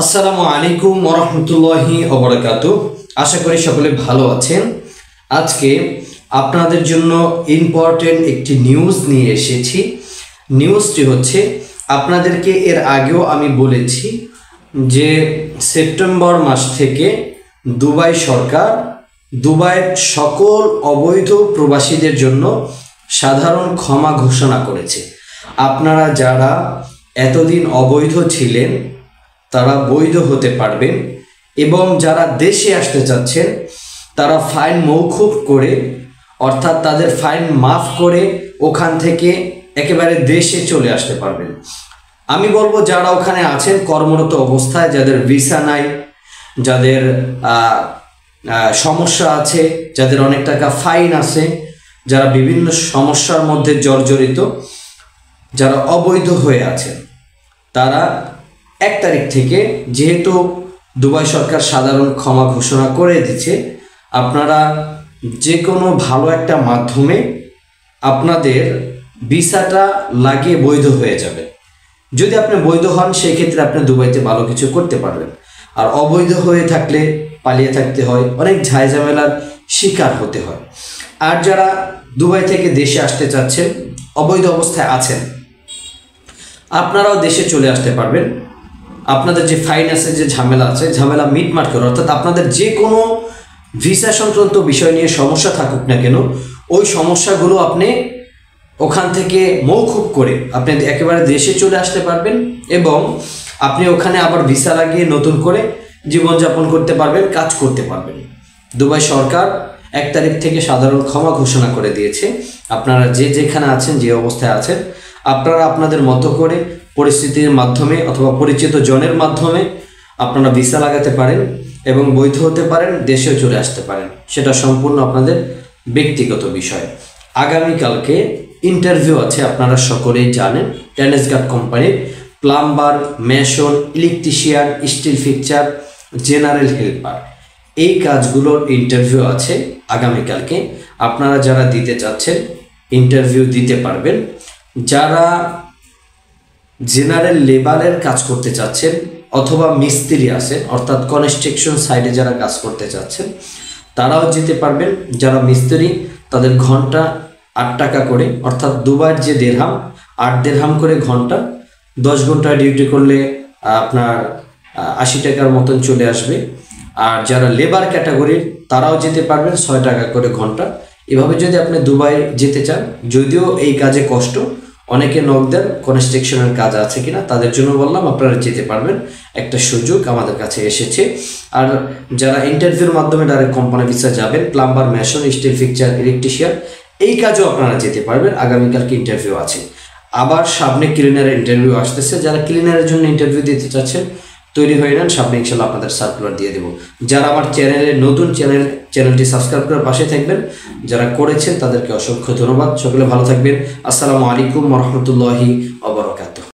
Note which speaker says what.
Speaker 1: আসসালামু আলাইকুম ওয়া রাহমাতুল্লাহি ওয়া বারাকাতুহু। আশা করি সকলে ভালো আছেন। আজকে আপনাদের জন্য ইম্পর্টেন্ট একটি নিউজ নিয়ে এসেছি। নিউজটি হচ্ছে, আপনাদেরকে এর আগেও আমি বলেছি যে সেপ্টেম্বর মাস থেকে দুবাই সরকার দুবাইয়ের সকল অবৈধ প্রবাসীদের জন্য সাধারণ ক্ষমা ঘোষণা করেছে। আপনারা যারা এতদিন অবৈধ ছিলেন তারা বৈধ হতে পারবেন, এবং যারা দেশে আসতে চাচ্ছেন তারা ফাইন মওকুফ করে, অর্থাৎ তাদের ফাইন মাফ করে ওখান থেকে একেবারে দেশে চলে আসতে পারবেন। আমি বলবো, যারা ওখানে আছেন কর্মরত অবস্থায়, যাদের ভিসা নাই, যাদের সমস্যা আছে, যাদের অনেক টাকা ফাইন আছে, যারা বিভিন্ন সমস্যার মধ্যে জর্জরিত, যারা অবৈধ হয়ে আছেন, তারা 1 তারিখ থেকে, যেহেতু দুবাই সরকার সাধারণ ক্ষমা ঘোষণা করে দিচ্ছে, আপনারা যে কোনো ভালো একটা মাধ্যমে আপনাদের ভিসাটা লাগিয়ে বৈধ হয়ে যাবে। যদি আপনি বৈধ হন, সেই ক্ষেত্রে আপনি দুবাইতে ভালো কিছু করতে পারবেন। আর অবৈধ হয়ে থাকলে পালিয়ে থাকতে হয়, অনেক ঝামেলার শিকার হতে হয়। আর যারা দুবাই থেকে দেশে আসতে চাচ্ছেন, অবৈধ অবস্থায় আছেন, আপনারাও দেশে চলে আসতে পারবেন। আপনাদের যে ফাইন আছে, যে ঝামেলা আছে, ঝামেলা মিটমাট করে, অর্থাৎ আপনাদের যে কোনো ভিসা সংক্রান্ত বিষয় নিয়ে সমস্যা থাকুক না কেন, ওই সমস্যাগুলো আপনি ওখান থেকে মওকুফ করে আপনি একেবারে দেশে চলে আসতে পারবেন, এবং আপনি ওখানে আবার ভিসা লাগিয়ে নতুন করে জীবনযাপন করতে পারবেন, কাজ করতে পারবেন। দুবাই সরকার 1 তারিখ থেকে সাধারণ ক্ষমা ঘোষণা করে দিয়েছে। আপনারা যে যেখানে আছেন, যে অবস্থায় আছেন, আপনারা আপনাদের মতো করে পরিস্থিতির মাধ্যমে অথবা পরিচিত জনের মাধ্যমে আপনারা ভিসা লাগাতে পারেন এবং বৈধ হতে পারেন, দেশেও চলে আসতে পারেন। সেটা সম্পূর্ণ আপনাদের ব্যক্তিগত বিষয়। আগামীকালকে ইন্টারভিউ আছে, আপনারা সকলেই জানেন। টেনেসগার্ড কোম্পানির plumber, mason, electrician, steel fixture, general helper, এই কাজগুলোর ইন্টারভিউ আছে আগামীকালকে। আপনারা যারা দিতে চাচ্ছেন ইন্টারভিউ দিতে পারবেন। যারা জেনারেল লেবারের কাজ করতে চাচ্ছেন অথবা মিস্ত্রি আছেন, অর্থাৎ কনস্ট্রাকশন সাইডে যারা কাজ করতে চাচ্ছেন, তারাও যেতে পারবেন। যারা মিস্ত্রি, তাদের ঘন্টা 8 টাকা করে, অর্থাৎ দুবাইয়ের যে দিরহাম, 8 দিরহাম করে ঘন্টা। 10 ঘন্টা ডিউটি করলে আপনার 80 টাকার মতন চলে আসবে। আর যারা লেবার ক্যাটাগরির, তারাও যেতে পারবেন 6 টাকা করে ঘন্টা। এভাবে যদি আপনি দুবাই যেতে চান, যদিও এই কাজে কষ্ট, অনেকে নক দেন কনস্ট্রাকশনের কাজ আছে কিনা, তাদের জন্য বললাম আপনারা যেতে পারবেন। একটা সুযোগ আমাদের কাছে এসেছে। আর যারা ইন্টারভিউর মাধ্যমে ডাইরেক্ট কোম্পানি ভিসা যাবেন, plumber, mason, steel fixture, electrician, এই কাজেও আপনারা যেতে পারবেন। আগামীকালকে ইন্টারভিউ আছে। আবার সামনে ক্লিনারের ইন্টারভিউ আসতেছে। যারা ক্লিনারের জন্য ইন্টারভিউ দিতে চাচ্ছেন, তৈরি হয়ে নেন, সামনে ইনশাল্লাহ আপনাদের সার্কুলার দিয়ে দেবো। যারা আমার চ্যানেলে নতুন, চ্যানেলটি সাবস্ক্রাইব করে পাশে থাকবেন। যারা করেছেন তাদেরকে অসংখ্য ধন্যবাদ। সকলে ভালো থাকবেন। আসসালামু আলাইকুম ওয়া রাহমাতুল্লাহি ওয়া বারাকাতুহু।